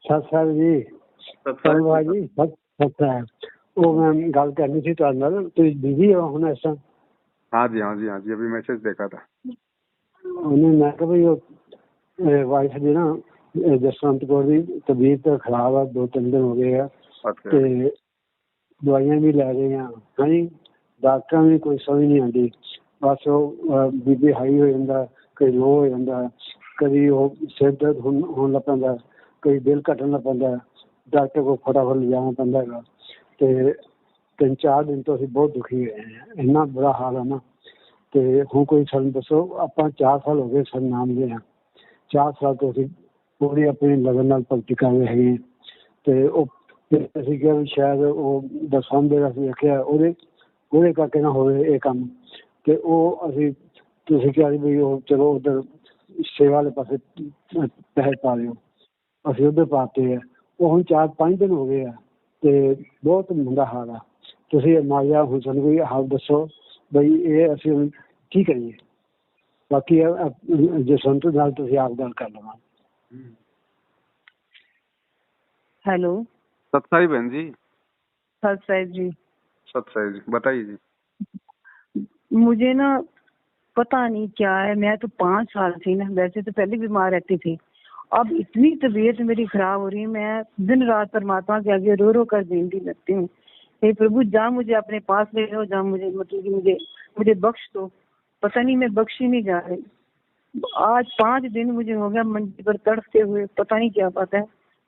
सतसाल जी सतपाल जी सतसाल वो मैं गल करनी थी तुहाडे नाल तुसीं बिजी हो हुण इस टाइम? हाँ जी हाँ जी हाँ जी, अभी मैसेज देखा था। उन्हें मैं कहा भाई वो वाइफ दी ना जसवंत कौर दी तबीयत खराब है, 2-3 दिन हो गए है अच्छा ते दवाइयां भी लै रहे हैं। हाँ जी, डॉक्टर भी कोई समझ नहीं आती। बस वो बीपी हाई हो जाता, कभी लो हो जाता, कभी वो सिर दर्द होने लग पैंदा, कभी दिल घटन लग पैंदा, डॉक्टर को फटाफट ले जाना पैंदा है। ते 3-4 दिन तो ਅਸੀਂ बहुत दुखी हुए हैं, इन्ना बुरा हाल है ना। ਤੇ ਹੁਣ ਕੋਈ ਸਾਨੂੰ ਦੱਸੋ, ਆਪਾਂ 4 ਸਾਲ ਹੋ ਗਏ ਸਾਨੂੰ ਨਾਮ ਦੇ ਹਾਂ, 4 ਸਾਲ ਤੋਂ ਅਸੀਂ ਪੂਰੀ ਆਪਣੀ ਲਗਨ ਨਾਲ ਭਗਤੀ ਕਰ ਰਹੇ ਹੈਗੇ ਤੇ ਉਹ ਅਸੀਂ ਕਿਹਾ ਵੀ ਸ਼ਾਇਦ ਉਹ ਦਸਾਂਦੇ ਅਸੀਂ ਆਖਿਆ ਉਹਦੇ ਕਰਕੇ ਨਾ ਹੋਵੇ ਇਹ ਕੰਮ ਤੇ ਉਹ ਅਸੀਂ ਤੁਸੀਂ ਕਿਹਾ ਵੀ ਉਹ ਚਲੋ ਉਧਰ ਸੇਵਾ ਵਾਲੇ ਪਾਸੇ ਪੈਸੇ ਪਾ ਦਿਓ, ਅਸੀਂ ਉਧਰ ਪਾਤੇ ਆ। ਉਹ ਹੁਣ 4-5 ਦਿਨ ਹੋ ਗਏ ਆ ਤੇ ਬਹੁਤ ਮੰਦਾ ਹਾਲ ਆ। ਤੁਸੀਂ ਮਾਇਆ ਹੁਣ ਸਾਨੂੰ ਕੋਈ ਹਾਲ ਦੱਸੋ ਬਈ ਇਹ ਅਸੀਂ ਹੁਣ ਕੀ ਕਰੀਏ। ਬਾਕੀ ਜਸਵੰਤ ਨਾਲ ਤੁਸੀਂ ਆਪ ਗੱਲ ਕਰ ਲਵਾਂ। हेलो सतसाई बहन जी। साहिब जी, सतसाई जी, बताइए जी। मुझे ना पता नहीं क्या है, मैं तो 5 साल थी ना, वैसे तो पहले बीमार रहती थी। अब इतनी तबीयत मेरी खराब हो रही है, मैं दिन रात परमात्मा के आगे रो रो कर बेनती लगती हूँ, हे प्रभु जा मुझे अपने पास ले लो, जा मुझे मतलब कि मुझे बख्श दो। पता नहीं मैं बख्शी नहीं जा रही। आज 5 दिन मुझे हो गया मंदिर पर तड़पते हुए, पता नहीं क्या बात है।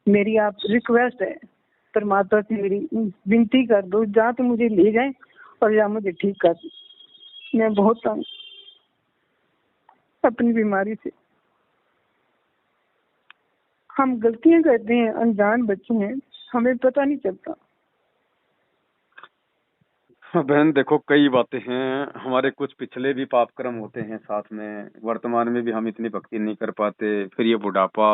मेरी आप रिक्वेस्ट है परमात्मा से, मेरी विनती कर दो, जा तो मुझे ले जाए और या मुझे ठीक कर दो। मैं बहुत तंग अपनी बीमारी से। हम गलतियां करते हैं, अनजान बच्चे हैं, हमें पता नहीं चलता। बहन देखो, कई बातें हैं, हमारे कुछ पिछले भी पाप कर्म होते हैं, साथ में वर्तमान में भी हम इतनी भक्ति नहीं कर पाते, फिर ये बुढ़ापा।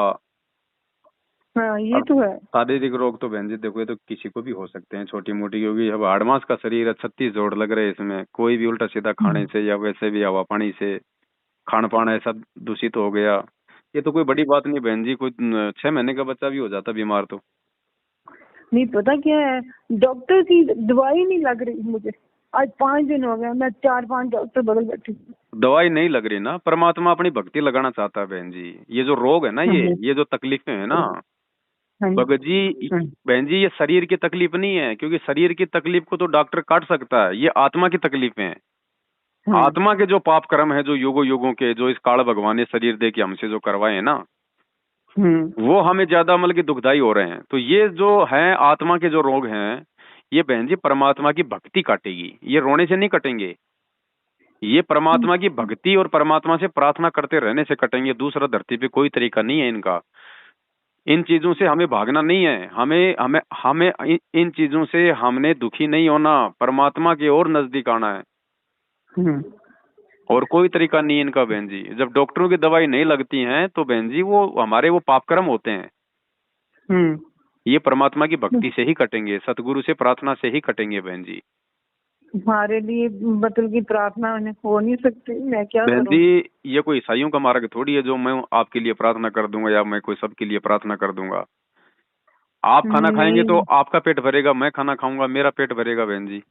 हाँ ये तो है। शारीरिक रोग तो बहन जी देखो, ये तो किसी को भी हो सकते हैं, छोटी मोटी, क्योंकि अब हाड़मास का शरीर है, 36 जोड़ लग रहे हैं इसमें। कोई भी उल्टा सीधा खाने से या वैसे भी हवा पानी से खान पान ऐसा दूषित हो गया, ये तो कोई बड़ी बात नहीं बहन जी। कोई 6 महीने का बच्चा भी हो जाता बीमार तो। नहीं पता क्या है, डॉक्टर की दवाई नहीं लग रही मुझे। आज 5 दिन हो गया, मैं 4-5 डॉक्टर बदल बैठी। दवाई नहीं लग रही ना, परमात्मा अपनी भक्ति लगाना चाहता है बहन जी। ये जो रोग है ना, ये जो तकलीफें है ना भगत जी, बहन जी, ये शरीर की तकलीफ नहीं है, क्योंकि शरीर की तकलीफ को तो डॉक्टर काट सकता है। ये आत्मा की तकलीफें हैं। आत्मा के जो पाप कर्म है, जो युगों युगों के, जो इस काल भगवान ने शरीर दे के हमसे जो करवाए हैं ना, वो हमें ज्यादा मतलब कि दुखदाई हो रहे हैं। तो ये जो है आत्मा के जो रोग हैं, ये बहन जी परमात्मा की भक्ति काटेगी, ये रोने से नहीं कटेंगे। ये परमात्मा की भक्ति और परमात्मा से प्रार्थना करते रहने से कटेंगे। दूसरा धरती पे कोई तरीका नहीं है इनका। इन चीजों से हमें भागना नहीं है, हमें हमें हमें इन चीजों से हमने दुखी नहीं होना, परमात्मा के और नजदीक आना है। और कोई तरीका नहीं है इनका बहन जी। जब डॉक्टरों की दवाई नहीं लगती हैं तो बहन जी वो हमारे वो पाप कर्म होते हैं, ये परमात्मा की भक्ति से ही कटेंगे, सतगुरु से प्रार्थना से ही कटेंगे बहन जी। हमारे लिए मतलब की प्रार्थना हो नहीं सकती, मैं क्या बहन करूं? जी, ये कोई ईसाइयों का मार्ग थोड़ी है जो मैं आपके लिए प्रार्थना कर दूंगा या मैं कोई सबके लिए प्रार्थना कर दूंगा। आप खाना खाएंगे तो आपका पेट भरेगा, मैं खाना खाऊंगा मेरा पेट भरेगा बहन जी।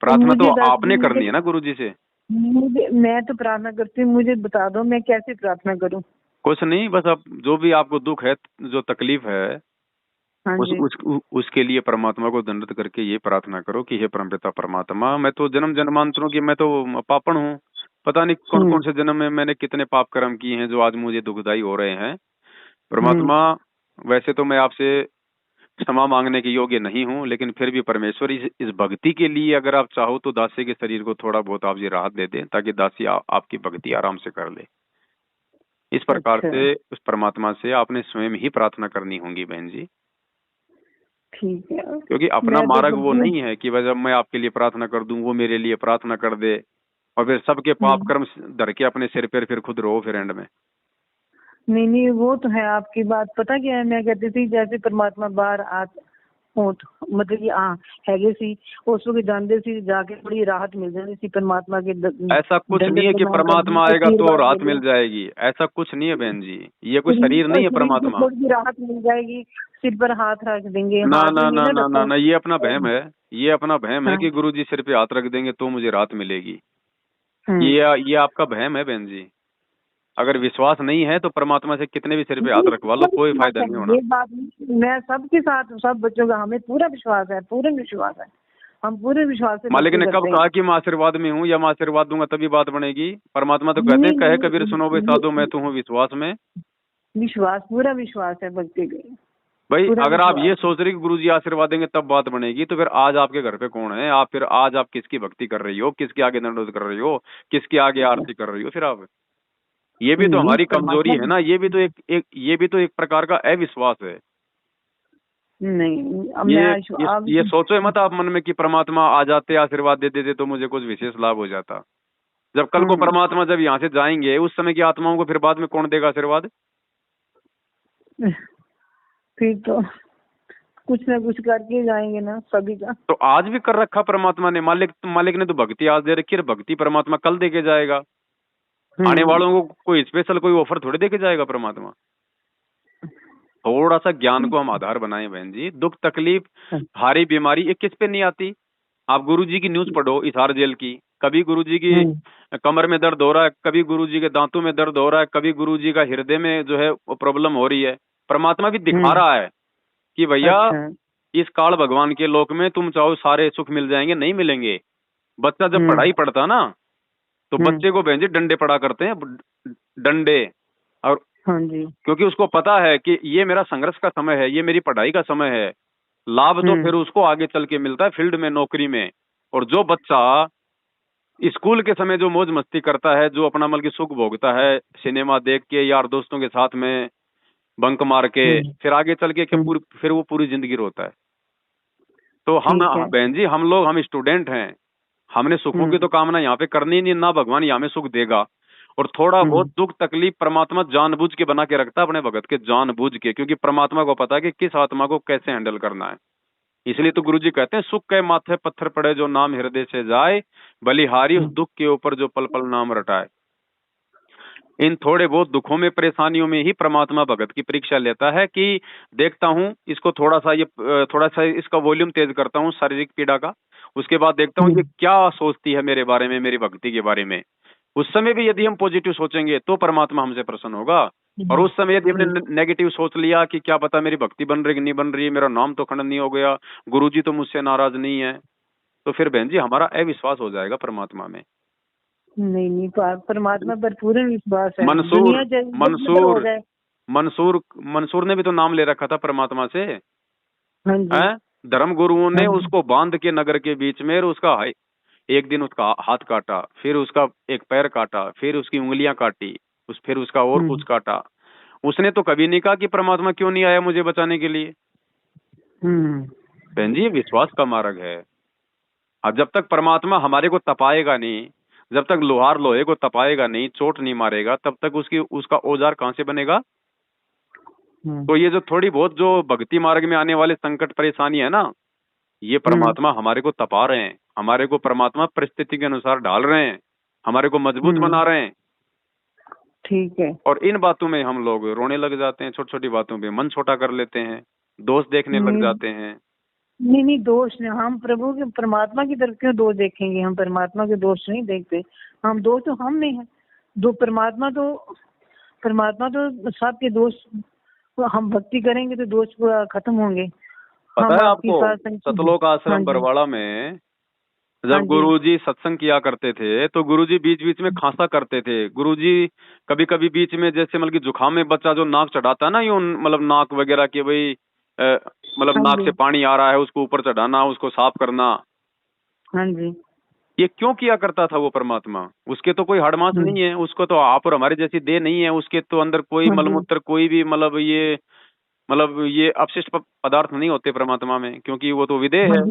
प्रार्थना तो आपने करनी है ना गुरु जी से। मैं तो प्रार्थना करती हूँ, मुझे बता दो मैं कैसे प्रार्थना करूँ? कुछ नहीं, बस अब जो भी आपको दुख है, जो तकलीफ है, उसके लिए परमात्मा को दंडित करके ये प्रार्थना करो कि हे परमपिता परमात्मा, मैं तो जन्म जन्मांतरों की मैं तो पापण हूँ, पता नहीं कौन कौन से जन्म में मैंने कितने पाप कर्म किए हैं जो आज मुझे दुखदाई हो रहे हैं। परमात्मा, वैसे तो मैं आपसे क्षमा मांगने के योग्य नहीं हूँ, लेकिन फिर भी परमेश्वर इस भक्ति के लिए अगर आप चाहो तो दासी के शरीर को थोड़ा बहुत आप जी राहत दे दें, ताकि दासी आपकी भक्ति आराम से कर ले। इस प्रकार से उस परमात्मा से आपने स्वयं ही प्रार्थना करनी होगी बहन जी। ठीक है, क्योंकि अपना मार्ग वो नहीं है कि जब मैं आपके लिए प्रार्थना कर दूं वो मेरे लिए प्रार्थना कर दे और फिर सबके पाप कर्म धर के अपने सिर पर फिर खुद रो फिर एंड में। नहीं वो तो है आपकी बात। पता क्या है, मैं कहती थी जैसे परमात्मा बाहर ਮਤਲਬ ਕਿ ਹੈਗੇ ਸੀ, ਉਸ ਵਕਤ ਜਾਂਦੇ ਸੀ, ਜਾ ਕੇ ਬੜੀ ਰਾहत मिल जाती थी परमात्मा के ऐसा कुछ नहीं है कि परमात्मा आएगा तो राहत मिल जाएगी, ऐसा कुछ नहीं है बहन जी, ये कोई शरीर नहीं है परमात्मा। थोड़ी राहत मिल जाएगी, सिर पर हाथ रख देंगे। ना ना ना ना ना ना, ये अपना वहम है, ये अपना वहम है कि गुरुजी सिर पे हाथ रख देंगे तो मुझे राहत मिलेगी। ये आपका वहम है बहन जी। अगर विश्वास नहीं है तो परमात्मा से कितने भी सिर पे हाथ रखवा लो, कोई फायदा नहीं होना। ये बात मैं सबके साथ, सब बच्चों का हमें पूरा विश्वास है, पूरा विश्वास है, हम पूरे विश्वास से। मालिक ने कब कहा कि मैं आशीर्वाद में हूँ या मैं आशीर्वाद दूंगा तभी बात बनेगी? परमात्मा तो कहते हैं, कहे कबीर सुनो भाई साधो मैं तो हूँ विश्वास में। विश्वास, पूरा विश्वास है भक्ति के। भाई अगर आप ये सोच रहे कि गुरुजी आशीर्वाद देंगे तब बात बनेगी, तो फिर आज आपके घर पे कौन है? आप फिर आज आप किसकी भक्ति कर रही हो, किसके आगे दंडोत कर रही हो, किसके आगे आरती कर रही हो? फिर आप, ये भी तो हमारी कमजोरी है ना, ये भी तो एक प्रकार का अविश्वास है। नहीं, ये सोचो मत आप मन में कि परमात्मा आ जाते, आशीर्वाद दे देते तो मुझे कुछ विशेष लाभ हो जाता। जब कल को परमात्मा जब यहाँ से जाएंगे, उस समय की आत्माओं को फिर बाद में कौन देगा आशीर्वाद? फिर तो कुछ ना कुछ करके जाएंगे ना सभी का। तो आज भी कर रखा परमात्मा ने, मालिक ने तो भक्ति आज दे रखी है, भक्ति परमात्मा कल दे के जाएगा। आने वालों को कोई स्पेशल कोई ऑफर थोड़ी दे के जाएगा परमात्मा। थोड़ा सा ज्ञान को हम आधार बनाएं बहन जी। दुख तकलीफ भारी बीमारी ये किस पे नहीं आती? आप गुरुजी की न्यूज पढ़ो हिसार जेल की, कभी गुरुजी की कमर में दर्द हो रहा है, कभी गुरुजी के दांतों में दर्द हो रहा है, कभी गुरुजी का हृदय में जो है वो प्रॉब्लम हो रही है। परमात्मा भी दिखा रहा है कि भैया इस काल भगवान के लोक में तुम चाहो सारे सुख मिल जाएंगे, नहीं मिलेंगे। बच्चा जब पढ़ाई पढ़ता ना तो बच्चे को बहन जी डंडे पड़ा करते हैं, डंडे। और क्योंकि उसको पता है कि ये मेरा संघर्ष का समय है, ये मेरी पढ़ाई का समय है। लाभ तो फिर उसको आगे चल के मिलता है फील्ड में, नौकरी में। और जो बच्चा स्कूल के समय जो मौज मस्ती करता है, जो अपना मतलब की सुख भोगता है, सिनेमा देख के, यार दोस्तों के साथ में बंक मार के, फिर आगे चल के फिर वो पूरी जिंदगी रोता है। तो हम बहन जी, हम स्टूडेंट हैं, हमने सुखों की तो कामना यहाँ पे करनी नहीं, ना भगवान यहाँ में सुख देगा। और थोड़ा बहुत दुख तकलीफ परमात्मा जानबूझ के बना के रखता है अपने भगत के, जानबूझ के, क्योंकि परमात्मा को पता है कि किस आत्मा को कैसे हैंडल करना है। इसलिए तो गुरुजी कहते हैं, सुख के माथे पत्थर पड़े जो नाम हृदय से जाए, बलिहारी उस दुख के ऊपर जो पल पल नाम रटाए। इन थोड़े बहुत दुखों में, परेशानियों में ही परमात्मा भगत की परीक्षा लेता है कि देखता हूँ इसको, थोड़ा सा इसका वॉल्यूम तेज करता हूँ शारीरिक पीड़ा का, उसके बाद देखता हूँ ये क्या सोचती है मेरे बारे में, मेरी भक्ति के बारे में। उस समय भी यदि हम पॉजिटिव सोचेंगे तो परमात्मा हमसे प्रसन्न होगा। और उस समय यदि हमने नेगेटिव सोच लिया कि क्या पता मेरी भक्ति बन रही कि नहीं बन रही, मेरा नाम तो खंडन नहीं हो गया, गुरुजी तो मुझसे नाराज नहीं है, तो फिर बहन जी हमारा अविश्वास हो जाएगा परमात्मा में। नहीं, परमात्मा पर पूरा विश्वास है। मंसूर ने भी तो नाम ले रखा था परमात्मा से। धर्म गुरुओं ने उसको बांध के नगर के बीच में, उसका एक दिन उसका हाथ काटा, फिर उसका एक पैर काटा, फिर उसकी उंगलियां काटी, फिर उसका और कुछ काटा। उसने तो कभी नहीं कहा कि परमात्मा क्यों नहीं आया मुझे बचाने के लिए। बहन जी विश्वास का मार्ग है। अब जब तक परमात्मा हमारे को तपाएगा नहीं, जब तक लोहार लोहे को तपाएगा नहीं, चोट नहीं मारेगा, तब तक उसका औजार कहां से बनेगा? तो ये जो थोड़ी बहुत जो भक्ति मार्ग में आने वाले संकट परेशानी है ना, ये परमात्मा हमारे को तपा रहे हैं, हमारे को परमात्मा परिस्थिति के अनुसार ढाल रहे हैं, हमारे को मजबूत बना रहे हैं। ठीक है। और इन बातों में हम लोग रोने लग जाते हैं, छोटी छोटी बातों पे मन छोटा कर लेते हैं, दोष देखने लग जाते हैं। नहीं, दोष नहीं, हम प्रभु के परमात्मा की तरफ क्यों दोष देखेंगे? हम परमात्मा के दोष नहीं देखते, हम दोष तो हम में है। परमात्मा तो सबके दोष, हम भक्ति करेंगे तो दोष खत्म होंगे। पता है आपको, सतलोक आश्रम बरवाड़ा में जब गुरुजी सत्संग किया करते थे तो गुरुजी बीच बीच में खांसा करते थे। गुरुजी कभी कभी बीच में, जैसे मतलब कि जुकाम में बच्चा जो नाक चढ़ाता है ना, यूं मतलब नाक वगैरह की, वही मतलब नाक से पानी आ रहा है उसको ऊपर चढ़ाना, उसको साफ करना। ये क्यों किया करता था वो परमात्मा? उसके तो कोई हड़मास नहीं है, उसको तो आप और हमारे जैसी देह नहीं है, उसके तो अंदर कोई मलमूत्र, कोई भी मतलब ये अपशिष्ट पदार्थ नहीं होते परमात्मा में, क्योंकि वो तो विदेह है।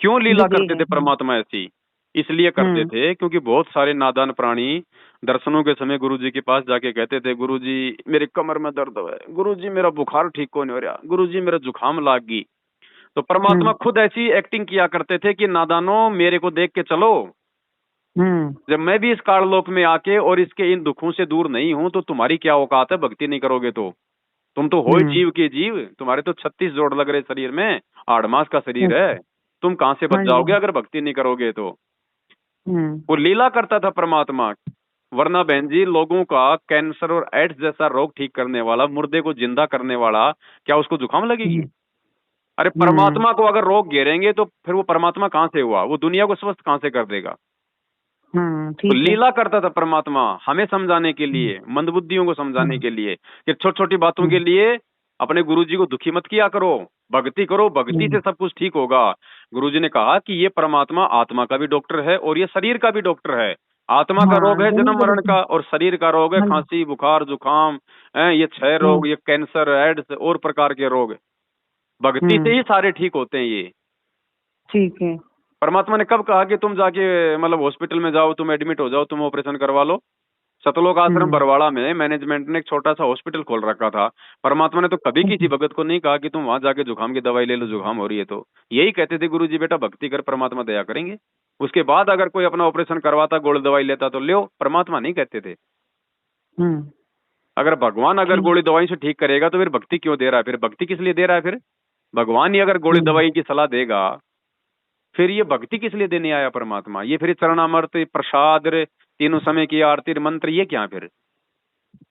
क्यों लीला करते थे परमात्मा ऐसी? इसलिए करते थे क्योंकि बहुत सारे नादान प्राणी दर्शनों के समय गुरुजी के पास जाके कहते थे, गुरुजी मेरे कमर में दर्द है, गुरुजी मेरा बुखार ठीक को नहीं हो रहा, गुरुजी मेरा जुकाम लाग गई। तो परमात्मा खुद ऐसी एक्टिंग किया करते थे कि नादानो मेरे को देख के चलो, जब मैं भी इस काललोक में आके और इसके इन दुखों से दूर नहीं हूं तो तुम्हारी क्या औकात है भक्ति नहीं करोगे तो? तुम तो हो ही जीव के जीव, तुम्हारे तो 36 जोड़ लग रहे शरीर में, 8 मास का शरीर है, तुम कहां से बच जाओगे अगर भक्ति नहीं करोगे तो? वो लीला करता था परमात्मा। वरना बहन जी लोगों का कैंसर और एड्स जैसा रोग ठीक करने वाला, मुर्दे को जिंदा करने वाला, क्या उसको जुकाम लगेगी? अरे परमात्मा को अगर रोग घेरेंगे तो फिर वो परमात्मा कहां से हुआ? वो दुनिया को स्वस्थ कहां से कर देगा? तो लीला करता था परमात्मा हमें समझाने के लिए, मंदबुद्धियों को समझाने के लिए कि छोटी छोटी बातों के लिए अपने गुरुजी को दुखी मत किया करो, भक्ति करो, भक्ति से सब कुछ ठीक होगा। गुरुजी ने कहा कि ये परमात्मा आत्मा का भी डॉक्टर है और ये शरीर का भी डॉक्टर है। आत्मा का रोग है जन्म मरण का और शरीर का रोग है खांसी बुखार जुकाम, ये 6 रोग, ये कैंसर एड्स और प्रकार के रोग। भक्ति से ही सारे ठीक होते हैं ये। ठीक है। परमात्मा ने कब कहा कि तुम जाके मतलब हॉस्पिटल में जाओ, तुम एडमिट हो जाओ, तुम ऑपरेशन करवा लो? सतलोक आश्रम बरवाड़ा में मैनेजमेंट ने एक छोटा सा हॉस्पिटल खोल रखा था। परमात्मा ने तो कभी किसी भगत को नहीं कहा कि तुम वहां जाके जुकाम की दवाई ले लो, जुकाम हो रही है तो। यही कहते थे गुरुजी बेटा भक्ति कर, परमात्मा दया करेंगे। उसके बाद अगर कोई अपना ऑपरेशन करवाता, गोली दवाई लेता तो लो, परमात्मा नहीं कहते थे। अगर भगवान अगर गोली दवाई से ठीक करेगा तो फिर भक्ति क्यों दे रहा है? फिर भक्ति किस लिए दे रहा है? फिर भगवान ही अगर गोली दवाई की सलाह देगा फिर ये भक्ति किस लिए देने आया परमात्मा? ये फिर चरणामृत प्रसाद तीनों समय की आरती मंत्र ये क्या फिर?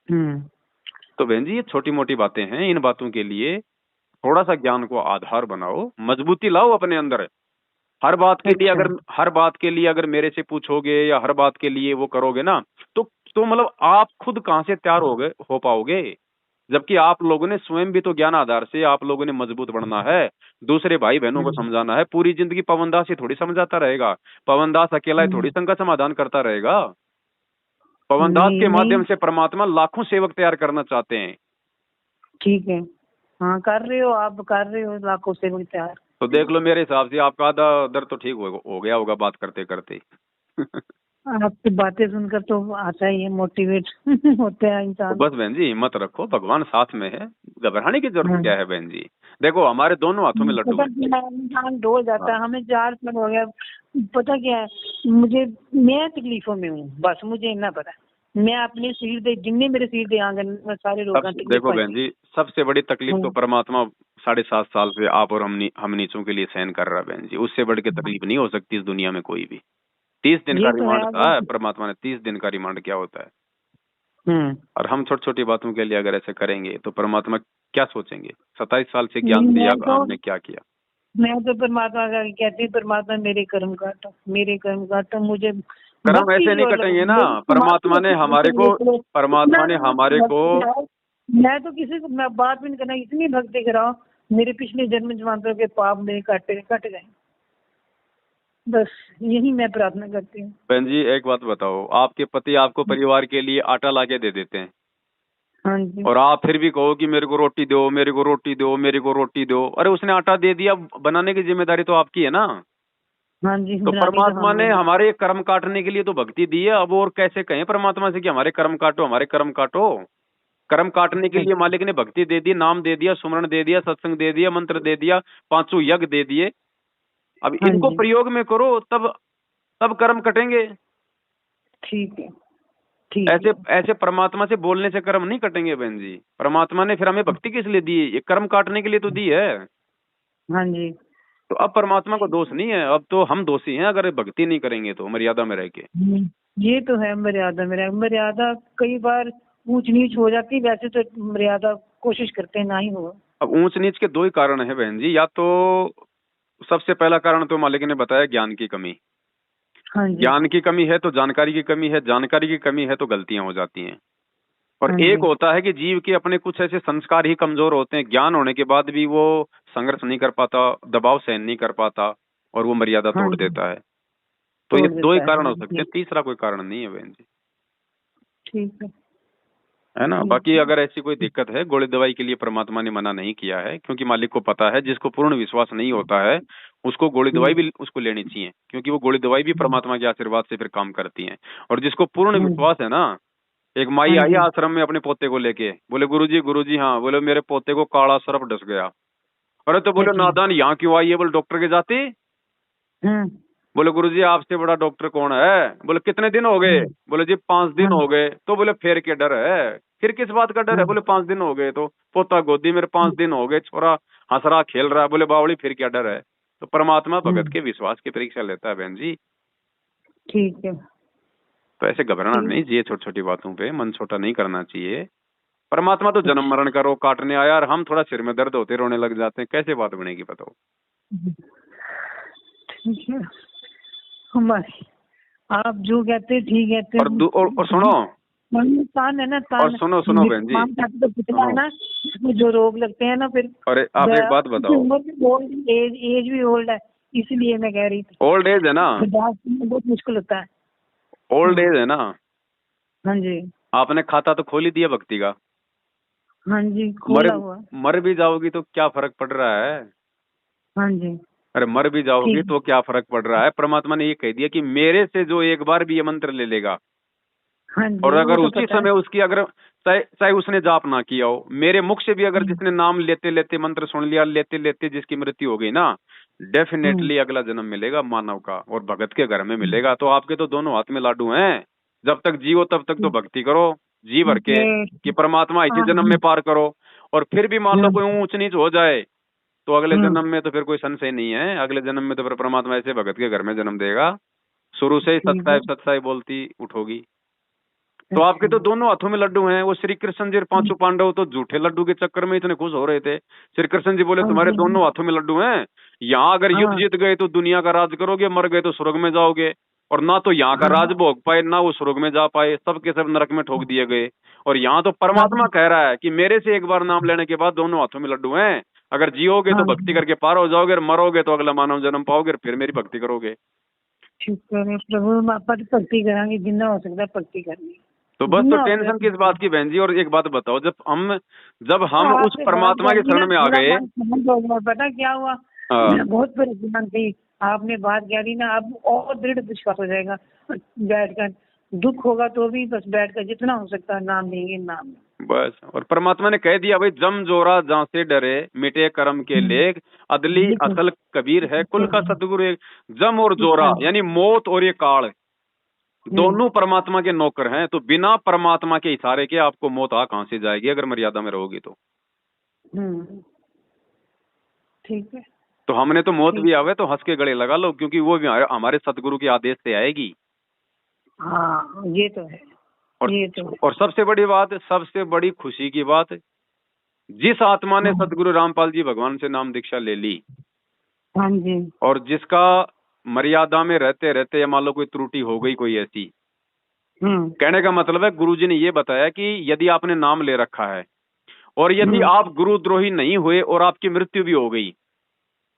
तो बहन जी ये छोटी मोटी बातें हैं, इन बातों के लिए थोड़ा सा ज्ञान को आधार बनाओ, मजबूती लाओ अपने अंदर। हर बात के लिए अगर मेरे से पूछोगे या हर बात के लिए वो करोगे ना तो मतलब आप खुद कहां से तैयार हो पाओगे? जबकि आप लोगों ने स्वयं भी तो ज्ञान आधार से आप लोगों ने मजबूत बनना है, दूसरे भाई बहनों को समझाना है। पूरी जिंदगी पवनदास ही थोड़ी समझाता रहेगा, पवनदास अकेला ही थोड़ी संग का समाधान करता रहेगा। पवनदास के माध्यम से परमात्मा लाखों सेवक तैयार करना चाहते हैं। ठीक है, हाँ कर रहे हो, आप कर रहे हो लाखों सेवक तैयार। तो देख लो मेरे हिसाब से आपका आधा दर्द तो ठीक हो गया होगा बात करते करते। आपकी बातें सुनकर तो आता ही है, मोटिवेट होते हैं इंसान। तो बस बहन जी हिम्मत रखो, भगवान साथ में है, घबराने की जरूरत क्या है बहन जी? देखो हमारे दोनों हाथों में लड्डू है। इंसान डो जाता है। हमें 4 साल हो गया, पता क्या है मैं तकलीफों में हूँ, बस मुझे इतना पता। मैं अपने शरीर दे जितने मेरे शरीर दे आंगन में सारे लोग। देखो बहन जी सबसे बड़ी तकलीफ तो परमात्मा 7.5 साल से आप और हम नीचों के लिए सहन कर रहा है बहन जी। उससे बढ़ के तकलीफ नहीं हो सकती इस दुनिया में कोई भी। 30 दिन का रिमांड था परमात्मा ने, 30 दिन का रिमांड क्या होता है? और हम छोटी छोटी बातों के लिए अगर ऐसे करेंगे तो परमात्मा क्या सोचेंगे? 27 साल से ज्ञान दिया हमने क्या किया? मैं तो परमात्मा का कहती हूँ, परमात्मा मेरे कर्म काटो, मुझे कर्म ऐसे नहीं कटेंगे ना। परमात्मा ने हमारे को मैं तो किसी को मैं बात भी नहीं करना, इतनी भक्ति कराओ मेरे पिछले जन्म जन्मांतरों के पाप मेरे कट गए, बस यही मैं प्रार्थना करती हूँ। बहन जी एक बात बताओ, आपके पति आपको परिवार के लिए आटा लाके दे देते हैं, हाँ जी, और आप फिर भी कहो कि मेरे को रोटी दो, मेरे को रोटी दो, मेरे को रोटी दो। अरे उसने आटा दे दिया, बनाने की जिम्मेदारी तो आपकी है ना। हाँ जी। तो परमात्मा ने हमारे कर्म काटने के लिए तो भक्ति दी है। अब और कैसे कहें परमात्मा से कि हमारे कर्म काटो, हमारे कर्म काटो? कर्म काटने के लिए मालिक ने भक्ति दे दी, नाम दे दिया, सुमरण दे दिया, सत्संग दे दिया, मंत्र दे दिया, 5 यज्ञ दे दिए। अब इनको प्रयोग में करो तब कर्म कटेंगे। ठीक है, ऐसे परमात्मा से बोलने से कर्म नहीं कटेंगे बहन जी। परमात्मा ने फिर हमें भक्ति किस लिए दी? ये कर्म काटने के लिए तो दी है। हाँ जी। तो अब परमात्मा को दोष नहीं है, अब तो हम दोषी हैं अगर भक्ति नहीं करेंगे तो मर्यादा में रह के। ये तो है, मर्यादा कई बार ऊंच नीच हो जाती, वैसे तो मर्यादा कोशिश करते हैं ना ही हो। अब ऊंच नीच के 2 ही कारण है बहन जी। या तो सबसे पहला कारण तो मालिक ने बताया ज्ञान की कमी। हाँ जी। ज्ञान की कमी है तो जानकारी की कमी है, जानकारी की कमी है तो गलतियां हो जाती हैं। और हाँ एक होता है कि जीव के अपने कुछ ऐसे संस्कार ही कमजोर होते हैं, ज्ञान होने के बाद भी वो संघर्ष नहीं कर पाता, दबाव सहन नहीं कर पाता और वो मर्यादा तोड़ देता है। तो ये 2 ही कारण हो सकते हैं, तीसरा कोई कारण नहीं है बहन जी। ठीक है ना। बाकी अगर ऐसी कोई दिक्कत है, गोली दवाई के लिए परमात्मा ने मना नहीं किया है, क्योंकि मालिक को पता है जिसको पूर्ण विश्वास नहीं होता है उसको गोली दवाई भी उसको लेनी चाहिए, क्योंकि वो गोली दवाई भी परमात्मा के आशीर्वाद से फिर काम करती है। और जिसको पूर्ण विश्वास है ना, एक माई आई आश्रम में अपने पोते को लेके, बोले गुरुजी हाँ, बोले मेरे पोते को काला सर्प डस गया। अरे तो बोले नादान यहाँ क्यों आई है? बोले डॉक्टर के जाते। बोले गुरुजी आपसे बड़ा डॉक्टर कौन है? बोले कितने दिन हो गए? बोले जी 5 दिन हो गए। तो बोले फिर क्या डर है? फिर किस बात का डर है? बोले 5 दिन हो गए तो पोता गोदी मेरे 5 दिन हो गए, छोरा हंस रहा खेल रहा है। बोले बावली फिर क्या डर है? तो परमात्मा भगत के विश्वास की परीक्षा लेता है बहन जी। ठीक है। तो ऐसे घबराना नहीं चाहिए, छोटी छोटी बातों पे मन छोटा नहीं करना चाहिए। परमात्मा तो जन्म मरण करो काटने आया, और हम थोड़ा सिर में दर्द होते रोने लग जाते हैं, कैसे बात बनेगी बताओ? ठीक है, हमारे आप जो कहते हैं ठीक कहते हैं। और सुनो, तान है ना, तान। और सुनो बहन जी, तो है ना, इसमें जो रोग लगते हैं ना फिर। अरे आप एक बात बताओ, एज भी ओल्ड है, इसलिए मैं कह रही थी। ओल्ड एज है ना, बहुत मुश्किल होता है। ओल्ड एज है ना। हाँ जी। आपने खाता तो खोल ही दिया भक्ति का। हाँ जी, खोला हुआ। मर भी जाओगी तो क्या फर्क पड़ रहा है? हाँ जी। अरे मर भी जाओगी तो क्या फर्क पड़ रहा है? परमात्मा ने ये कह दिया कि मेरे से जो एक बार भी ये मंत्र ले लेगा, हाँ जी, और अगर उसी समय उसकी अगर चाहे उसने जाप ना किया हो, मेरे मुख से भी अगर जिसने नाम लेते लेते मंत्र सुन लिया, लेते लेते जिसकी मृत्यु हो गई ना, डेफिनेटली अगला जन्म मिलेगा मानव का, और भगत के घर में मिलेगा। तो आपके तो दोनों हाथ में लाडू हैं, जब तक जियो तब तक तो भक्ति करो जी भर के कि परमात्मा इसी जन्म में पार करो। और फिर भी मान लो कोई ऊंच नीच हो जाए तो अगले जन्म में तो फिर कोई संशय नहीं है, अगले जन्म में तो फिर परमात्मा ऐसे भगत के घर में जन्म देगा। शुरू से ही सत्साई बोलती उठोगी। तो आपके तो दोनों हाथों में लड्डू हैं। वो श्री कृष्ण जी 5 पांडव तो झूठे लड्डू के चक्कर में इतने खुश हो रहे थे। श्री कृष्ण जी बोले तुम्हारे दोनों हाथों में लड्डू हैं, यहाँ अगर युद्ध जीत गए तो दुनिया का राज करोगे, मर गए तो स्वर्ग में जाओगे। और ना तो यहाँ का राज भोग पाए, ना वो स्वर्ग में जा पाए, सबके सब नरक में ठोक दिए गए। और यहाँ तो परमात्मा कह रहा है कि मेरे से एक बार नाम लेने के बाद दोनों हाथों में लड्डू हैं, अगर जियोगे तो भक्ति करके पार हो जाओगे, और मरोगे तो अगला मानव जन्म पाओगे, फिर मेरी भक्ति करोगे। शुक्र है प्रभु, भक्ति करांगे, जितना हो सकता है भक्ति करनी। तो बस तो टेंशन किस बात की बहन जी? और एक बात बताओ, जब हम उस परमात्मा के शरण में आ गए, पता क्या हुआ? बहुत परेशान थी, आपने बात कह दी ना, अब और दृढ़ विश्वास हो जाएगा। बैठकर दुख होगा तो भी बस बैठकर जितना हो सकता है नाम लेंगे, नाम बस। और परमात्मा ने कह दिया भाई, जम जोरा जहाँ से डरे, मिटे कर्म के लेख, अदली असल कबीर है कुल का सतगुरु एक। जम और जोरा यानी मौत और ये काल, दोनों परमात्मा के नौकर हैं। तो बिना परमात्मा के इशारे के आपको मौत आ कहां से जाएगी अगर मर्यादा में रहोगी तो? ठीक है। तो हमने तो मौत भी आवे तो हंस के गले लगा लो, क्योंकि वो भी हमारे सतगुरु के आदेश से आएगी। हाँ ये तो है। और सबसे बड़ी बात, सबसे बड़ी खुशी की बात, जिस आत्मा ने सतगुरु रामपाल जी भगवान से नाम दीक्षा ले ली, हाँ जी, और जिसका मर्यादा में रहते रहते या मान लो कोई त्रुटि हो गई कोई ऐसी, कहने का मतलब है गुरुजी ने ये बताया कि यदि आपने नाम ले रखा है और यदि आप गुरुद्रोही नहीं हुए और आपकी मृत्यु भी हो गई,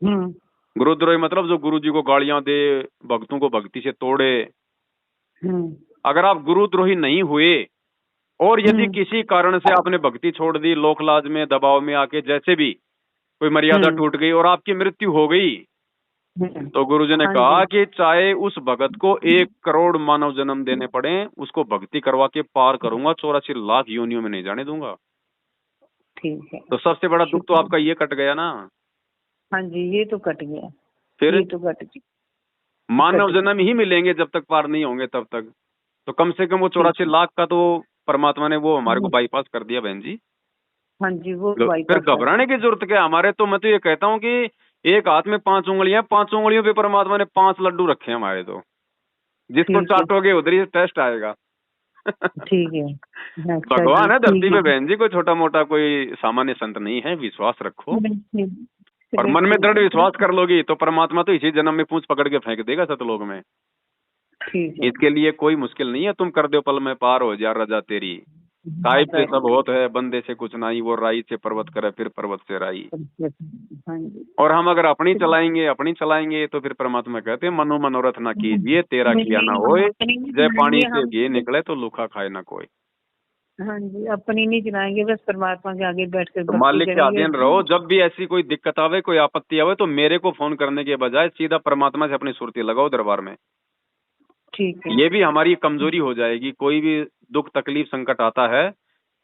गुरुद्रोही मतलब जो गुरुजी को गालियां दे, भक्तों को भक्ति से तोड़े, अगर आप गुरुद्रोही नहीं हुए और यदि किसी कारण से आपने भक्ति छोड़ दी, लोक लाज में दबाव में आके जैसे भी कोई मर्यादा टूट गई और आपकी मृत्यु हो गई, तो गुरुजी ने कहा कि चाहे उस भगत को 1 करोड़ मानव जन्म देने पड़े, उसको भक्ति करवा के पार करूंगा, 84 लाख योनियों में नहीं जाने दूंगा। ठीक है। तो सबसे बड़ा दुख तो आपका ये कट गया ना। हाँ जी, ये तो कट गया। फिर ये तो कट गया। मानव जन्म ही मिलेंगे जब तक पार नहीं होंगे तब तक। तो कम से कम वो 84 लाख का तो परमात्मा ने वो हमारे को बाईपास कर दिया बहन जी। हाँ जी, वो फिर घबराने की जरूरत क्या हमारे? तो मैं तो ये कहता हूँ कि एक हाथ में 5 उंगलियां, 5 उंगलियों पे परमात्मा ने 5 लड्डू रखे हैं हमारे। तो जिसको चाटोगे उधर ही टेस्ट आएगा। ठीक है। भगवान है धरती पे बहन जी, कोई छोटा मोटा कोई सामान्य संत नहीं है। विश्वास रखो और मन में दृढ़ विश्वास कर लोगी तो परमात्मा तो इसी जन्म में पूंछ पकड़ के फेंक देगा सतलोक में। इसके लिए कोई मुश्किल नहीं है, तुम कर दो पल में पार हो जा रजा तेरी। साहिब से सब होत है, बंदे से कुछ नहीं, वो राई से पर्वत करे फिर पर्वत से राई। और हम अगर अपनी चलाएंगे तो फिर परमात्मा कहते हैं मनो मनोरथ ना कीजिए, तेरा किया ना होए, जय पानी से घी निकले तो लूखा खाए ना कोई। हाँ जी, अपनी नहीं चलाएंगे, बस परमात्मा के आगे बैठकर तो मालिक के अधीन रहो। जब भी ऐसी कोई दिक्कत आवे, कोई आपत्ति आवे, तो मेरे को फोन करने के बजाय सीधा परमात्मा से अपनी सुरती लगाओ दरबार में। ठीक है। ये भी हमारी कमजोरी हो जाएगी। कोई भी दुख तकलीफ संकट आता है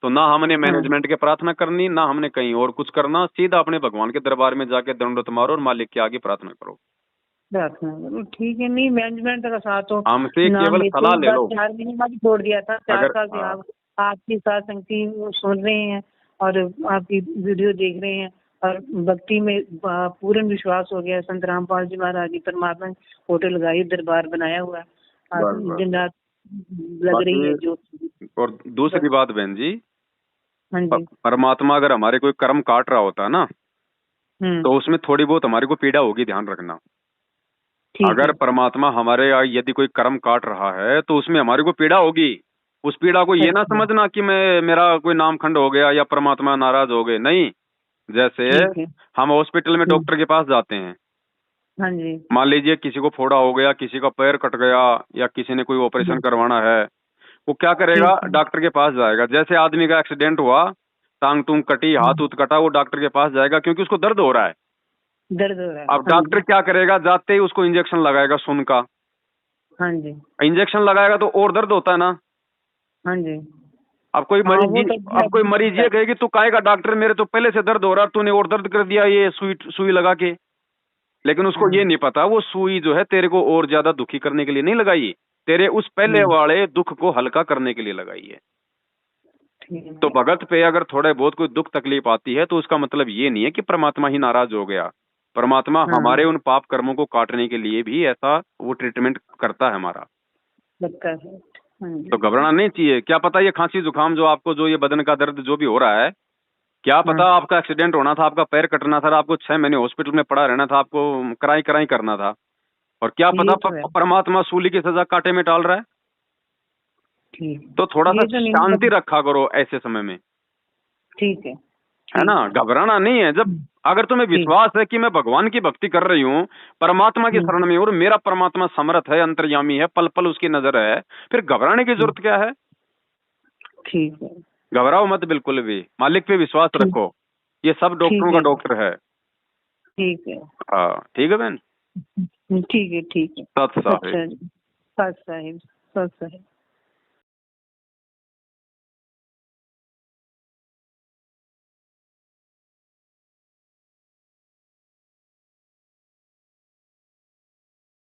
तो ना हमने मैनेजमेंट के प्रार्थना करनी, ना हमने कहीं और कुछ करना, सीधा अपने भगवान के दरबार में जाके दंडवत मारो और मालिक के आगे प्रार्थना करो। ठीक है। नहीं मैनेजमेंट का साथ तो हमसे केवल सलाह ले लो। 4 महीने बाद छोड़ दिया था। 4 साल से आप आपकी सत्संगति सुन रहे हैं और आपकी वीडियो देख रहे हैं और भक्ति में पूर्ण विश्वास हो गया। संत रामपाल जी महाराज जी परमात्मा फोटो लगाई, दरबार बनाया हुआ, दिन रात लग रही है जो। और दूसरी बात बहन जी, हाँ जी, परमात्मा अगर हमारे कोई कर्म काट रहा होता है ना, तो उसमें थोड़ी बहुत हमारे को पीड़ा होगी, ध्यान रखना। अगर परमात्मा हमारे यदि कोई कर्म काट रहा है तो उसमें हमारे को पीड़ा होगी। उस पीड़ा को ये ना समझना कि मेरा कोई नामखंड हो गया या परमात्मा नाराज हो गए, नहीं। जैसे हम हॉस्पिटल में डॉक्टर के पास जाते हैं, हाँ जी, मान लीजिए किसी को फोड़ा हो गया, किसी का पैर कट गया या किसी ने कोई ऑपरेशन करवाना है, वो क्या करेगा? डॉक्टर के पास जाएगा। जैसे आदमी का एक्सीडेंट हुआ, टांग टूंग कटी, हाथ उत कटा, वो डॉक्टर के पास जाएगा क्योंकि उसको दर्द हो रहा है। अब डॉक्टर क्या करेगा? जाते ही उसको इंजेक्शन लगाएगा सुन का। हाँ जी, इंजेक्शन लगाएगा तो और दर्द होता है ना। हाँ जी। अब कोई मरीज ये कहेगी तू काहे का डॉक्टर, मेरे तो पहले से दर्द हो रहा, तूने और दर्द कर दिया ये सुई लगा के। लेकिन उसको ये नहीं पता वो सुई जो है तेरे को और ज्यादा दुखी करने के लिए नहीं लगाई, तेरे उस पहले वाले दुख को हल्का करने के लिए लगाई है। तो भगत पे अगर थोड़े बहुत कोई दुख तकलीफ आती है तो उसका मतलब ये नहीं है कि परमात्मा ही नाराज हो गया। परमात्मा हमारे उन पाप कर्मों को काटने के लिए भी ऐसा वो ट्रीटमेंट करता है हमारा, लगता है। तो घबराना नहीं चाहिए। क्या पता ये खांसी जुकाम जो आपको, जो ये बदन का दर्द जो भी हो रहा है, क्या पता आपका एक्सीडेंट होना था, आपका पैर कटना था, आपको 6 महीने हॉस्पिटल में पड़ा रहना था, आपको कराई करना था, और क्या पता परमात्मा सूली की सजा कांटे में टाल रहा है। तो थोड़ा सा शांति रखा करो ऐसे समय में, ठीक है ना। घबराना नहीं है। जब अगर तुम्हें विश्वास है कि मैं भगवान की भक्ति कर रही हूँ, परमात्मा की शरण में, और मेरा परमात्मा समर्थ है, अंतर्यामी है, पल पल उसकी नजर है, फिर घबराने की जरूरत क्या है। ठीक है, घबराओ मत बिल्कुल भी, मालिक पे विश्वास रखो। ये सब डॉक्टरों का डॉक्टर है। ठीक है, हाँ ठीक है बहन, ठीक है, सत साहिब, सत साहिब, सत साहिब।